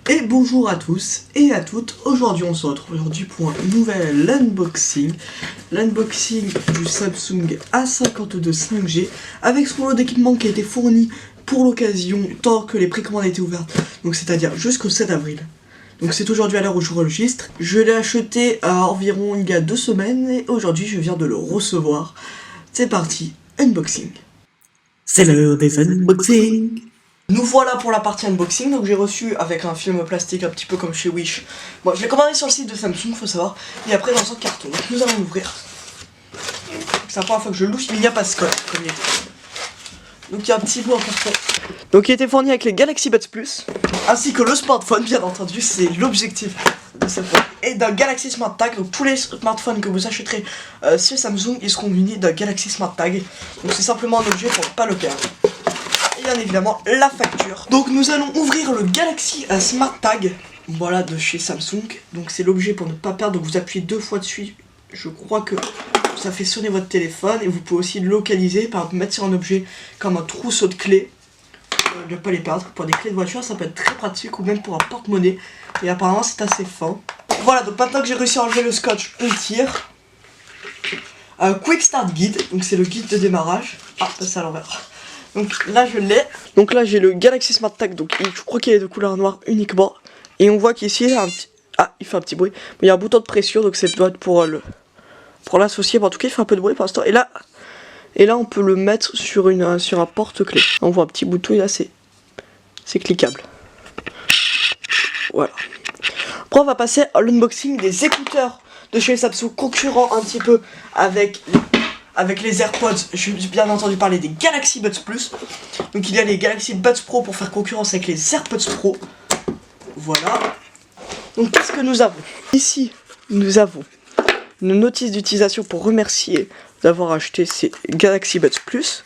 Et bonjour à tous et à toutes, aujourd'hui on se retrouve aujourd'hui pour un nouvel unboxing. L'unboxing du Samsung A52 5G avec son lot d'équipement qui a été fourni pour l'occasion tant que les précommandes étaient ouvertes, donc c'est-à-dire jusqu'au 7 avril. Donc c'est aujourd'hui à l'heure où je enregistre. Je l'ai acheté à environ il y a 2 semaines et aujourd'hui je viens de le recevoir. C'est parti, unboxing. C'est l'heure des unboxings. Nous voilà pour la partie unboxing, donc j'ai reçu avec un film plastique un petit peu comme chez Wish. Bon, je l'ai commandé sur le site de Samsung, faut savoir, et après dans un carton. Donc nous allons l'ouvrir. C'est la première fois que je louche, il n'y a pas de scotch comme il était. Donc il y a un petit bout en carton. Donc il était fourni avec les Galaxy Buds Plus, ainsi que le smartphone, bien entendu, c'est l'objectif de cette fois. Et d'un Galaxy Smart Tag, donc tous les smartphones que vous achèterez chez Samsung, ils seront munis d'un Galaxy Smart Tag. Donc c'est simplement un objet pour ne pas le perdre. Bien évidemment la facture. Donc nous allons ouvrir le Galaxy Smart Tag, voilà, de chez Samsung. Donc c'est l'objet pour ne pas perdre, donc vous appuyez 2 fois dessus, je crois que ça fait sonner votre téléphone. Et vous pouvez aussi le localiser par mettre sur un objet comme un trousseau de clés, ne pas les perdre. Pour des clés de voiture ça peut être très pratique, ou même pour un porte-monnaie. Et apparemment c'est assez fin. Voilà, donc maintenant que j'ai réussi à enlever le scotch, on tire. Quick Start Guide, donc c'est le guide de démarrage. Ah, c'est à l'envers. Donc là je l'ai. Donc là j'ai le Galaxy Smart Tag, donc je crois qu'il est de couleur noire uniquement. Et on voit qu'ici il y a un petit... Ah, il fait un petit bruit. Mais il y a un bouton de pression, donc c'est doit être pour l'associer. En tout cas il fait un peu de bruit pour l'instant. Et là on peut le mettre sur un porte-clés. On voit un petit bouton et là c'est cliquable. Voilà. Après on va passer à l'unboxing des écouteurs de chez Samsung, concurrent un petit peu avec les AirPods. J'ai bien entendu parler des Galaxy Buds Plus. Donc il y a les Galaxy Buds Pro pour faire concurrence avec les AirPods Pro. Voilà. Donc qu'est-ce que nous avons? Ici, nous avons une notice d'utilisation pour remercier d'avoir acheté ces Galaxy Buds Plus.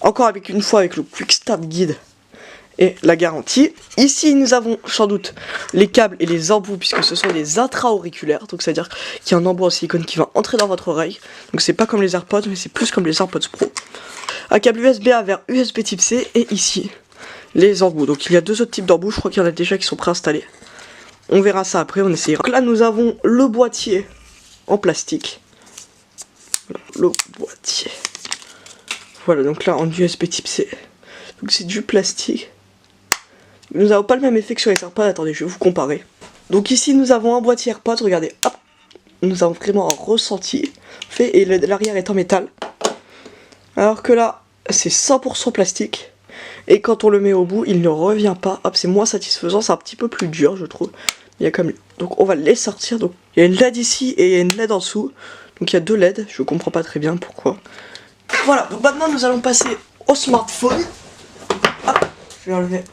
Encore avec une fois avec le Quick Start Guide et la garantie. Ici nous avons sans doute les câbles et les embouts, puisque ce sont des intra-auriculaires, donc c'est à dire qu'il y a un embout en silicone qui va entrer dans votre oreille. Donc c'est pas comme les AirPods, mais c'est plus comme les AirPods Pro. Un câble USB-A vers USB type C, et ici les embouts. Donc il y a 2 autres types d'embouts, je crois qu'il y en a déjà qui sont préinstallés. On verra ça après, on essayera. Donc là nous avons le boîtier en plastique. Voilà, le boîtier. Voilà, donc là en USB type C. Donc c'est du plastique. Nous n'avons pas le même effet que sur les AirPods, attendez, je vais vous comparer. Donc ici nous avons un boîtier AirPods, regardez, hop. Nous avons vraiment un ressenti fait, et l'arrière est en métal. Alors que là, c'est 100% plastique. Et quand on le met au bout, il ne revient pas. Hop, c'est moins satisfaisant, c'est un petit peu plus dur, je trouve. Il y a comme... Donc on va les sortir. Donc il y a une LED ici et il y a une LED en dessous. Donc il y a 2 LED, je comprends pas très bien pourquoi. Voilà, donc maintenant nous allons passer au smartphone. Hop, je vais enlever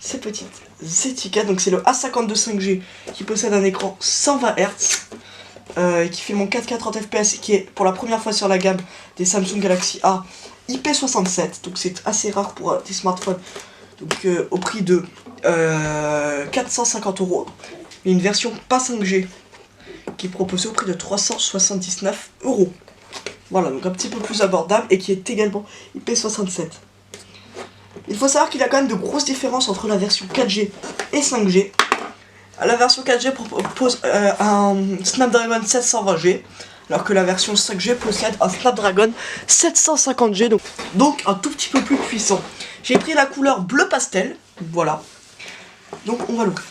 ces petites étiquettes. Donc c'est le A52 5G qui possède un écran 120 Hz et qui filme en 4K 30 fps, qui est pour la première fois sur la gamme des Samsung Galaxy A IP67. Donc c'est assez rare pour des smartphones. Donc au prix de 450 €. Et une version pas 5G qui est proposée au prix de 379 €. Voilà, donc un petit peu plus abordable et qui est également IP67. Il faut savoir qu'il y a quand même de grosses différences entre la version 4G et 5G. La version 4G propose un Snapdragon 720G, alors que la version 5G possède un Snapdragon 750G, donc un tout petit peu plus puissant. J'ai pris la couleur bleu pastel, voilà. Donc on va l'ouvrir.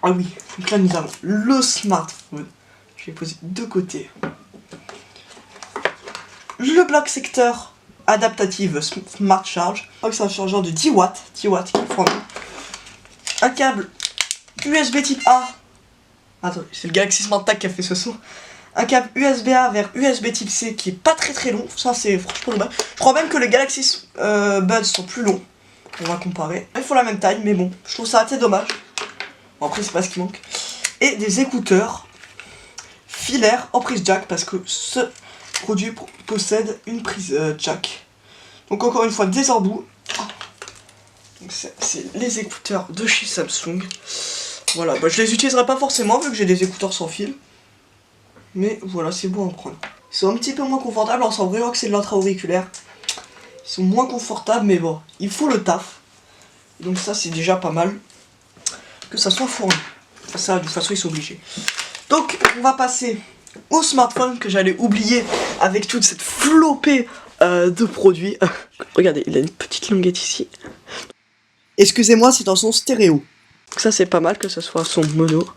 Ah oui, donc là nous avons le smartphone. Je vais poser de côté. Le bloc secteur adaptative Smart Charge. Je crois que c'est un chargeur de 10 watts. 10 watts qui prend. Un câble USB type A. Attendez, c'est le Galaxy Smart Tag qui a fait ce son. Un câble USB-A vers USB type C qui est pas très long. Ça c'est franchement dommage. Je crois même que les Galaxy Buds sont plus longs. On va comparer. Ils font la même taille, mais bon, je trouve ça assez dommage. Bon, après c'est pas ce qui manque. Et des écouteurs filaires en prise jack, parce que ce produit possède une prise jack. Donc encore une fois des embouts. Donc c'est les écouteurs de chez Samsung. Voilà, bah, je les utiliserai pas forcément vu que j'ai des écouteurs sans fil. Mais voilà, c'est bon à prendre. Ils sont un petit peu moins confortables, on sent vraiment que c'est de l'intra-auriculaire. Ils sont moins confortables, mais bon, il faut le taf. Donc ça c'est déjà pas mal que ça soit fourni. Ça, de toute façon ils sont obligés. Donc on va passer au smartphone que j'allais oublier avec toute cette flopée de produits. Regardez, il a une petite languette ici. Excusez-moi, c'est en son stéréo. Ça c'est pas mal que ça soit son mono.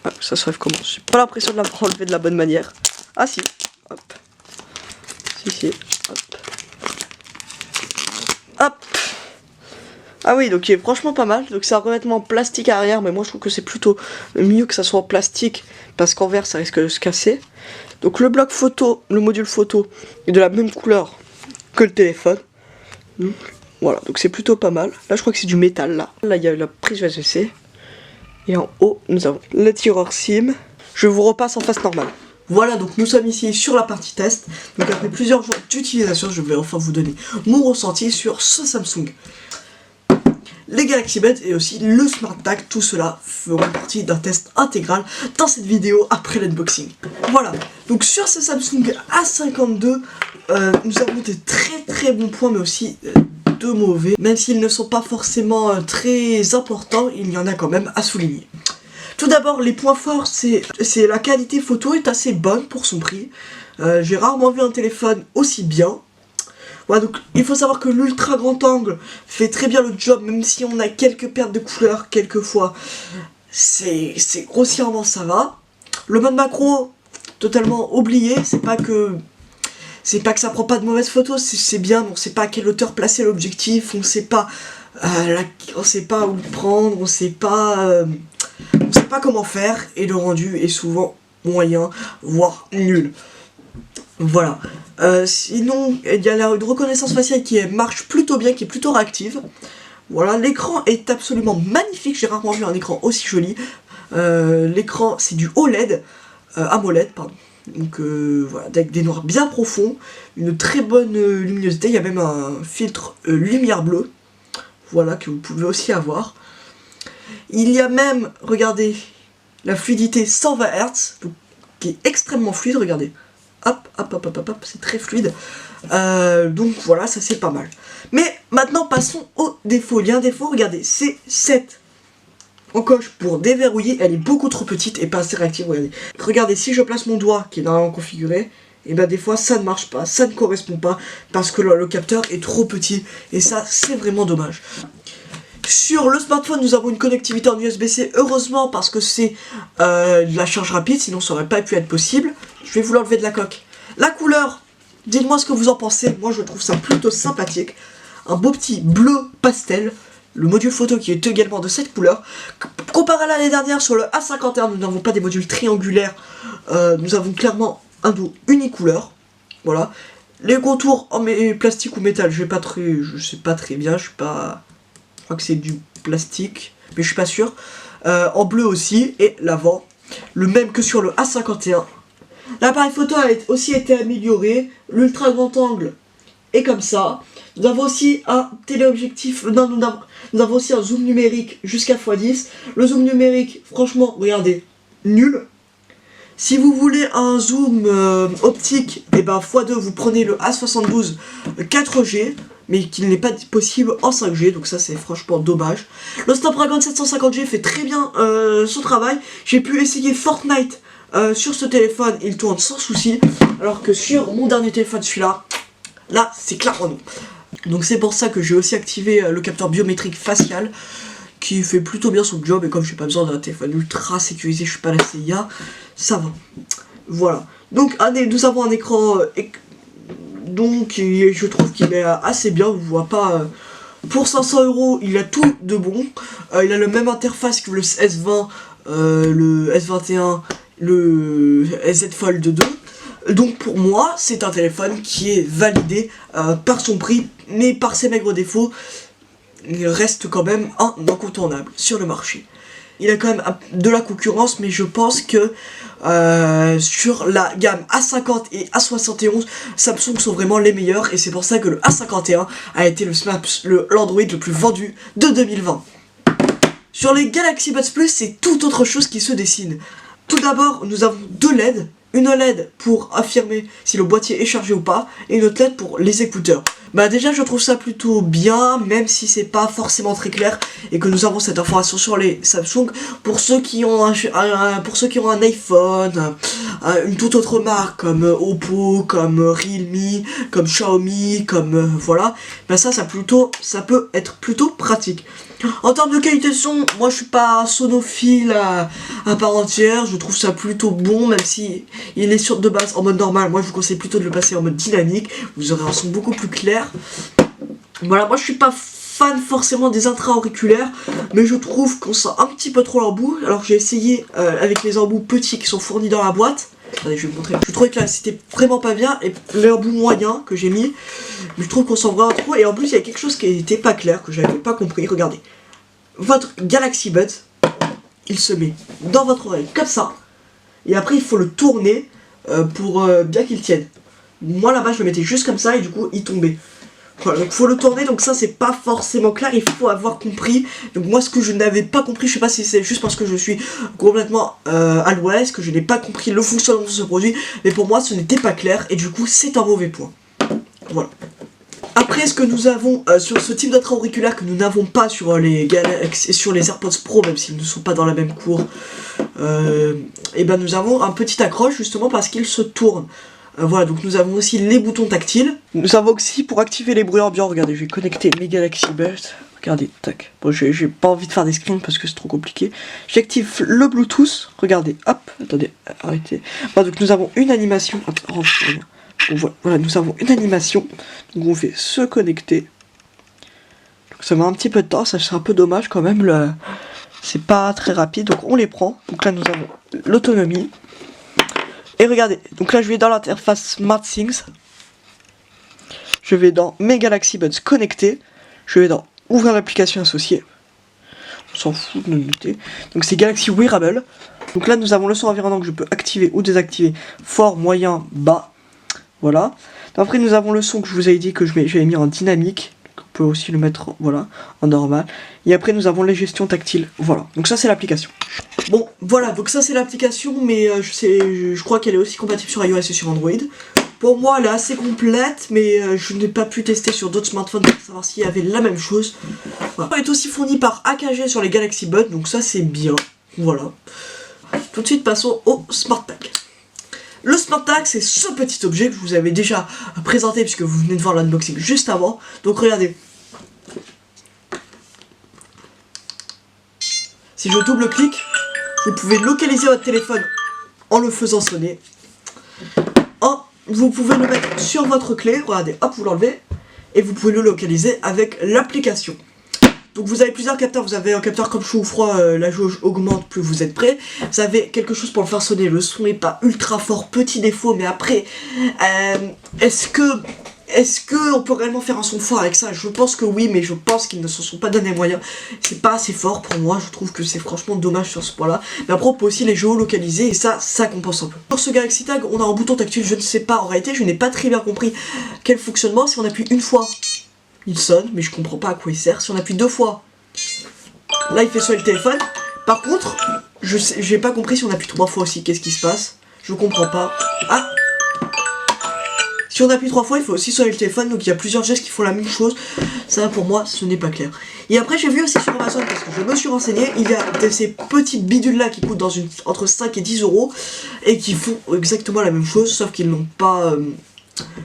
Ah, ça se lève comment? J'ai pas l'impression de l'avoir enlevé de la bonne manière. Ah si. Hop. Si. Hop. Hop. Ah oui, donc il est franchement pas mal. Donc c'est un revêtement plastique arrière, mais moi je trouve que c'est plutôt mieux que ça soit en plastique, parce qu'en verre ça risque de se casser. Donc le bloc photo, le module photo est de la même couleur que le téléphone. Donc, voilà, donc c'est plutôt pas mal. Là je crois que c'est du métal là. Là il y a la prise USB. Et en haut nous avons le tireur SIM. Je vous repasse en face normale. Voilà, donc nous sommes ici sur la partie test. Donc après plusieurs jours d'utilisation, je vais enfin vous donner mon ressenti sur ce Samsung. Les Galaxy Buds et aussi le Smart Tag, tout cela feront partie d'un test intégral dans cette vidéo après l'unboxing. Voilà, donc sur ce Samsung A52, nous avons des très bons points, mais aussi de mauvais. Même s'ils ne sont pas forcément très importants, il y en a quand même à souligner. Tout d'abord, les points forts, c'est la qualité photo est assez bonne pour son prix. J'ai rarement vu un téléphone aussi bien. Voilà, donc il faut savoir que l'ultra grand angle fait très bien le job, même si on a quelques pertes de couleurs quelquefois. C'est grossièrement ça va. Le mode macro, totalement oublié, c'est pas que ça prend pas de mauvaises photos, c'est bien, mais on sait pas à quelle hauteur placer l'objectif, on sait pas où le prendre, on sait pas comment faire, et le rendu est souvent moyen, voire nul. Voilà. Sinon, il y a la reconnaissance faciale qui marche plutôt bien, qui est plutôt réactive. Voilà, l'écran est absolument magnifique, j'ai rarement vu un écran aussi joli. L'écran, c'est du OLED, AMOLED, pardon. Donc voilà, avec des noirs bien profonds, une très bonne luminosité, il y a même un filtre lumière bleue, voilà, que vous pouvez aussi avoir. Il y a même, regardez, la fluidité 120 Hz, donc, qui est extrêmement fluide, regardez. Hop, c'est très fluide. Donc voilà, ça c'est pas mal. Mais maintenant passons aux défauts. Il y a un défaut, regardez, c'est cette encoche pour déverrouiller, elle est beaucoup trop petite et pas assez réactive. Regardez, si je place mon doigt qui est normalement configuré, et ben des fois ça ne marche pas, ça ne correspond pas parce que le capteur est trop petit et ça c'est vraiment dommage. Sur le smartphone, nous avons une connectivité en USB-C, heureusement, parce que c'est de la charge rapide, sinon ça aurait pas pu être possible. Je vais vous l'enlever de la coque. La couleur, dites-moi ce que vous en pensez, moi je trouve ça plutôt sympathique. Un beau petit bleu pastel, le module photo qui est également de cette couleur. Comparé à l'année dernière, sur le A51, nous n'avons pas des modules triangulaires, nous avons clairement un dos unicouleur. Voilà. Les contours en plastique ou métal, je sais pas très bien, je crois que c'est du plastique, mais je suis pas sûr. En bleu aussi, et l'avant, le même que sur le A51. L'appareil photo a aussi été amélioré, l'ultra grand angle est comme ça. Nous avons aussi un téléobjectif, nous avons aussi un zoom numérique jusqu'à x10. Le zoom numérique, franchement, regardez, nul. Si vous voulez un zoom optique, et ben x2, vous prenez le A72 4G, mais qu'il n'est pas possible en 5G, donc ça c'est franchement dommage. Le Snapdragon 750G fait très bien son travail. J'ai pu essayer Fortnite sur ce téléphone, il tourne sans souci, alors que sur mon dernier téléphone, celui-là, là c'est clairement non. Donc c'est pour ça que j'ai aussi activé le capteur biométrique facial, qui fait plutôt bien son job, et comme j'ai pas besoin d'un téléphone ultra sécurisé, je suis pas la CIA, ça va. Voilà. Donc nous avons un écran donc je trouve qu'il est assez bien, on voit pas. Pour 500 €, il a tout de bon. Il a la même interface que le S20, le S21, le Z Fold 2. Donc pour moi, c'est un téléphone qui est validé par son prix, mais par ses maigres défauts, il reste quand même un incontournable sur le marché. Il a quand même de la concurrence, mais je pense que sur la gamme A50 et A71, Samsung sont vraiment les meilleurs, et c'est pour ça que le A51 a été l'Android le plus vendu de 2020. Sur les Galaxy Buds Plus, c'est tout autre chose qui se dessine. Tout d'abord, nous avons deux LED, une LED pour affirmer si le boîtier est chargé ou pas, et une autre LED pour les écouteurs. Bah déjà je trouve ça plutôt bien, même si c'est pas forcément très clair, et que nous avons cette information sur les Samsung. Pour ceux qui ont un iPhone, une toute autre marque, comme Oppo, comme Realme, comme Xiaomi, comme voilà, bah ça peut être plutôt pratique. En termes de qualité de son, moi je suis pas sonophile à part entière, je trouve ça plutôt bon, même si il est de base en mode normal. Moi je vous conseille plutôt de le passer en mode dynamique, vous aurez un son beaucoup plus clair. Voilà, moi je suis pas fan forcément des intra-auriculaires, mais je trouve qu'on sent un petit peu trop l'embout. Alors j'ai essayé avec les embouts petits qui sont fournis dans la boîte. Attendez, je vais vous montrer. Je trouvais que là c'était vraiment pas bien, et l'embout moyen que j'ai mis, je trouve qu'on sent vraiment trop. Et en plus il y a quelque chose qui n'était pas clair, que j'avais pas compris. Regardez, votre Galaxy Buds, il se met dans votre oreille comme ça, et après il faut le tourner pour bien qu'il tienne. Moi là-bas je le mettais juste comme ça et du coup il tombait. Voilà, donc faut le tourner, donc ça c'est pas forcément clair, il faut avoir compris. Donc moi ce que je n'avais pas compris, je sais pas si c'est juste parce que je suis complètement à l'ouest, que je n'ai pas compris le fonctionnement de ce produit, mais pour moi ce n'était pas clair et du coup c'est un mauvais point. Voilà. Après, ce que nous avons sur ce type d'intra-auriculaire que nous n'avons pas sur les Galaxy et sur les AirPods Pro, même s'ils ne sont pas dans la même cour, et ben nous avons un petit accroche justement parce qu'il se tourne. Voilà, donc nous avons aussi les boutons tactiles. Nous avons aussi pour activer les bruits ambiants. Regardez, je vais connecter mes Galaxy Buds. Regardez, tac. Bon, j'ai pas envie de faire des screens parce que c'est trop compliqué. J'active le Bluetooth. Regardez, hop, attendez, arrêtez. Voilà, donc nous avons une animation. Hop, voilà, nous avons une animation. Donc on fait se connecter. Donc ça met un petit peu de temps, ça c'est un peu dommage quand même. C'est pas très rapide, donc on les prend. Donc là nous avons l'autonomie. Et regardez, donc là je vais dans l'interface SmartThings. Je vais dans mes Galaxy Buds connectés. Je vais dans ouvrir l'application associée. On s'en fout de noter. Donc c'est Galaxy Wearable. Donc là nous avons le son environnant que je peux activer ou désactiver. Fort, moyen, bas. Voilà. Après nous avons le son que je vous avais dit que j'avais mis en dynamique. On peut aussi le mettre voilà, en normal. Et après nous avons les gestions tactiles. Voilà. Donc ça c'est l'application. Bon voilà, donc ça c'est l'application, mais je crois qu'elle est aussi compatible sur iOS et sur Android. Pour moi elle est assez complète, mais je n'ai pas pu tester sur d'autres smartphones pour savoir s'il y avait la même chose. Voilà. Elle est aussi fournie par AKG sur les Galaxy Buds, donc ça c'est bien. Voilà. Tout de suite passons au Smart Pack. Le Smart Pack, c'est ce petit objet que je vous avais déjà présenté puisque vous venez de voir l'unboxing juste avant. Donc regardez. Si je double-clique, vous pouvez localiser votre téléphone en le faisant sonner. Vous pouvez le mettre sur votre clé, regardez, hop, vous l'enlevez. Et vous pouvez le localiser avec l'application. Donc vous avez plusieurs capteurs, vous avez un capteur comme chaud ou froid, la jauge augmente plus vous êtes prêt. Vous avez quelque chose pour le faire sonner, le son n'est pas ultra fort, petit défaut, mais après, est-ce que on peut réellement faire un son fort avec ça? Je pense que oui, mais je pense qu'ils ne se sont pas donné moyens. C'est pas assez fort pour moi, je trouve que c'est franchement dommage sur ce point-là. Mais après on peut aussi les géolocaliser et ça compense un peu. Pour ce Galaxy Tag, on a un bouton tactile, je ne sais pas, en réalité je n'ai pas très bien compris quel fonctionnement. Si on appuie une fois, il sonne, mais je comprends pas à quoi il sert. Si on appuie deux fois, là il fait sonner le téléphone. Par contre, j'ai pas compris si on appuie trois fois aussi, qu'est-ce qui se passe? Je comprends pas. Ah! Si on appuie trois fois, il faut aussi sonner le téléphone, donc il y a plusieurs gestes qui font la même chose. Ça pour moi, ce n'est pas clair. Et après j'ai vu aussi sur Amazon, parce que je me suis renseigné, il y a ces petites bidules là qui coûtent entre 5 et 10 euros et qui font exactement la même chose, sauf qu'ils n'ont pas...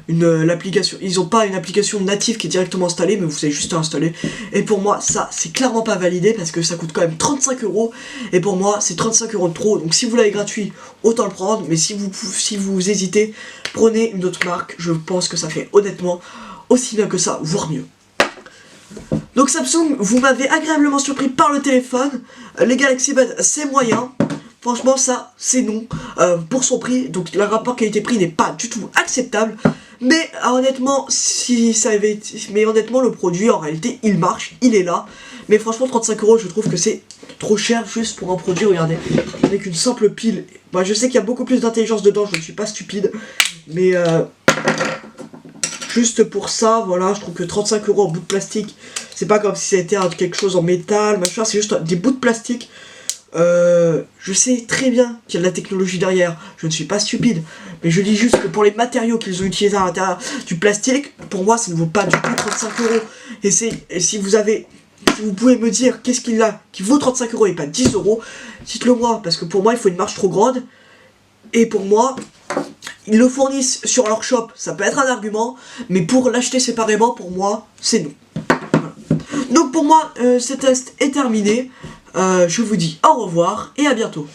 l'application, ils ont pas une application native qui est directement installée, mais vous avez juste à installer. Et pour moi ça c'est clairement pas validé parce que ça coûte quand même 35 euros et pour moi c'est 35 euros de trop. Donc si vous l'avez gratuit, autant le prendre, mais si vous hésitez, prenez une autre marque. Je pense que ça fait honnêtement aussi bien que ça, voire mieux. Donc Samsung, vous m'avez agréablement surpris par le téléphone. Les Galaxy Buds c'est moyen. Franchement ça c'est non pour son prix, donc le rapport qualité-prix n'est pas du tout acceptable. Mais honnêtement, honnêtement le produit en réalité il marche, il est là. Mais franchement 35 euros je trouve que c'est trop cher juste pour un produit, regardez. Avec une simple pile, bah, je sais qu'il y a beaucoup plus d'intelligence dedans, je ne suis pas stupide. Mais juste pour ça, voilà, je trouve que 35 euros en bout de plastique, c'est pas comme si c'était quelque chose en métal, machin, c'est juste des bouts de plastique. Je sais très bien qu'il y a de la technologie derrière, je ne suis pas stupide, mais je dis juste que pour les matériaux qu'ils ont utilisés à l'intérieur du plastique, pour moi ça ne vaut pas du tout 35 euros. Et si vous pouvez me dire qu'est-ce qu'il a qui vaut 35 euros et pas 10 euros, dites-le moi, parce que pour moi il faut une marge trop grande, et pour moi, ils le fournissent sur leur shop, ça peut être un argument, mais pour l'acheter séparément, pour moi, c'est non. Voilà. Donc pour moi, ce test est terminé. Je vous dis au revoir et à bientôt.